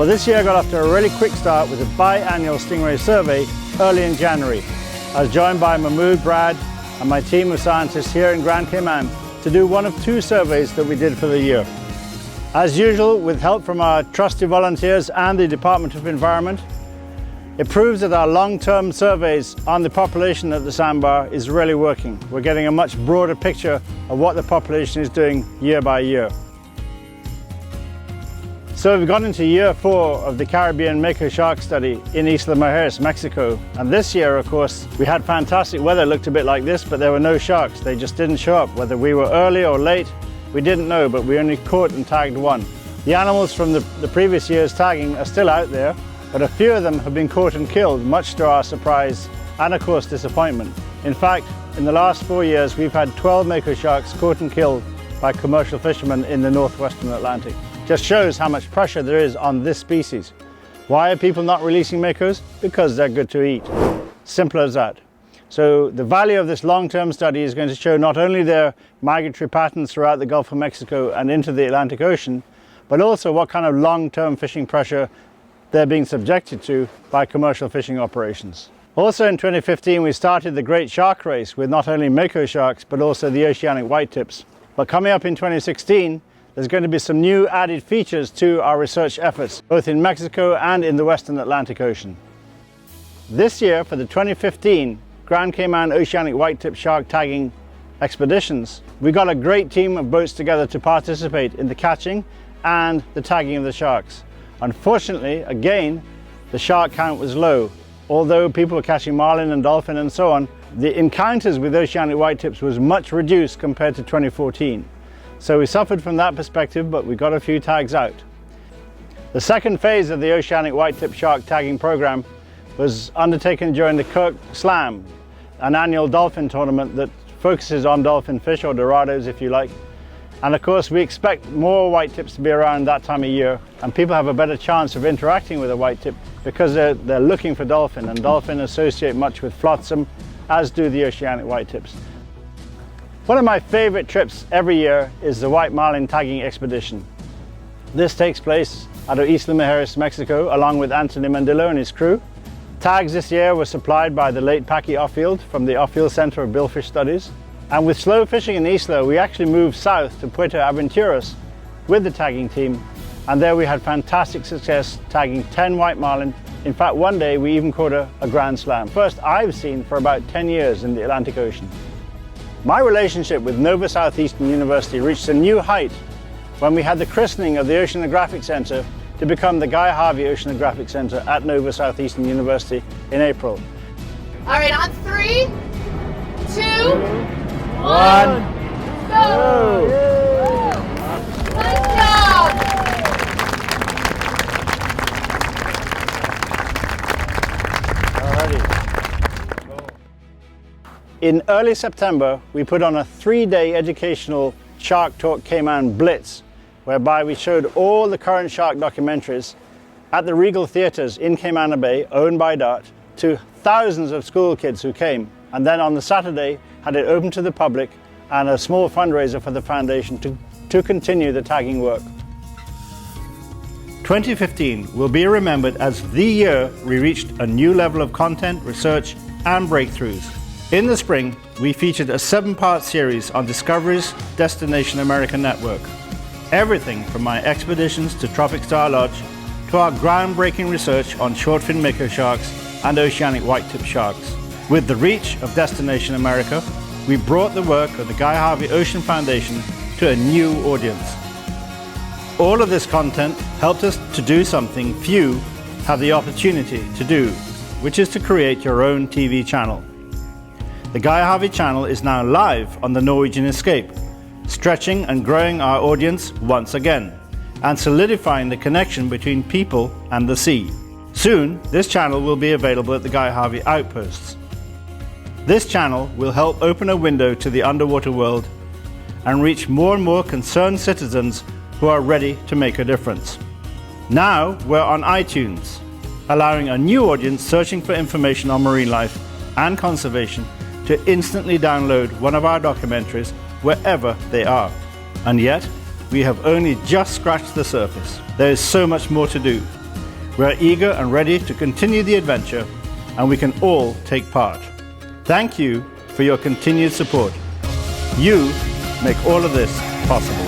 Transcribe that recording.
Well, this year I got off to a really quick start with a biannual Stingray survey early in January. I was joined by Mahmoud, Brad, and my team of scientists here in Grand Cayman to do one of two surveys that we did for the year. As usual, with help from our trusty volunteers and the Department of Environment, it proves that our long-term surveys on the population at the sandbar is really working. We're getting a much broader picture of what the population is doing year by year. So we've gone into year 4 of the Caribbean Mako shark study in Isla, Mujeres, Mexico. And this year, of course, we had fantastic weather. It looked a bit like this, but there were no sharks. They just didn't show up. Whether we were early or late, we didn't know, but we only caught and tagged one. The animals from the previous year's tagging are still out there, but a few of them have been caught and killed, much to our surprise and, of course, disappointment. In fact, in the last 4 years, we've had 12 Mako sharks caught and killed by commercial fishermen in the northwestern Atlantic. Just shows how much pressure there is on this species. Why are people not releasing Makos? Because they're good to eat. Simple as that. So the value of this long-term study is going to show not only their migratory patterns throughout the Gulf of Mexico and into the Atlantic Ocean, but also what kind of long-term fishing pressure they're being subjected to by commercial fishing operations. Also in 2015, we started the Great Shark Race with not only Mako sharks, but also the Oceanic Whitetips. But coming up in 2016, there's going to be some new added features to our research efforts, both in Mexico and in the Western Atlantic Ocean. This year, for the 2015 Grand Cayman Oceanic Whitetip shark tagging expeditions, we got a great team of boats together to participate in the catching and the tagging of the sharks. Unfortunately, again, the shark count was low. Although people were catching marlin and dolphin and so on, the encounters with Oceanic Whitetips was much reduced compared to 2014. So we suffered from that perspective, but we got a few tags out. The second phase of the Oceanic Whitetip shark tagging program was undertaken during the Kirk Slam, an annual dolphin tournament that focuses on dolphin fish, or dorados if you like. And of course we expect more whitetips to be around that time of year, and people have a better chance of interacting with a whitetip because they're looking for dolphin, and dolphin associate much with flotsam, as do the Oceanic Whitetips. One of my favorite trips every year is the white marlin tagging expedition. This takes place out of Isla Mujeres, Mexico, along with Anthony Mendillo and his crew. Tags this year were supplied by the late Packy Offield from the Offield Center of Billfish Studies. And with slow fishing in Isla, we actually moved south to Puerto Aventuras with the tagging team. And there we had fantastic success tagging 10 white marlin. In fact, one day we even caught a grand slam. First I've seen for about 10 years in the Atlantic Ocean. My relationship with Nova Southeastern University reached a new height when we had the christening of the Oceanographic Center to become the Guy Harvey Oceanographic Center at Nova Southeastern University in April. All right, on 3, 2, 1, go! Nice job! In early September, we put on a 3-day educational Shark Talk Cayman Blitz, whereby we showed all the current shark documentaries at the Regal Theatres in Cayman Bay, owned by DART, to thousands of school kids who came. And then on the Saturday, had it open to the public and a small fundraiser for the foundation to continue the tagging work. 2015 will be remembered as the year we reached a new level of content, research, and breakthroughs. In the spring, we featured a 7-part series on Discovery's Destination America network. Everything from my expeditions to Tropic Star Lodge to our groundbreaking research on shortfin Mako sharks and Oceanic Whitetip sharks. With the reach of Destination America, we brought the work of the Guy Harvey Ocean Foundation to a new audience. All of this content helped us to do something few have the opportunity to do, which is to create your own TV channel. The Guy Harvey channel is now live on the Norwegian Escape, stretching and growing our audience once again, and solidifying the connection between people and the sea. Soon, this channel will be available at the Guy Harvey outposts. This channel will help open a window to the underwater world and reach more and more concerned citizens who are ready to make a difference. Now we're on iTunes, allowing a new audience searching for information on marine life and conservation to instantly download one of our documentaries wherever they are. And yet, we have only just scratched the surface. There is so much more to do. We are eager and ready to continue the adventure, and we can all take part. Thank you for your continued support. You make all of this possible.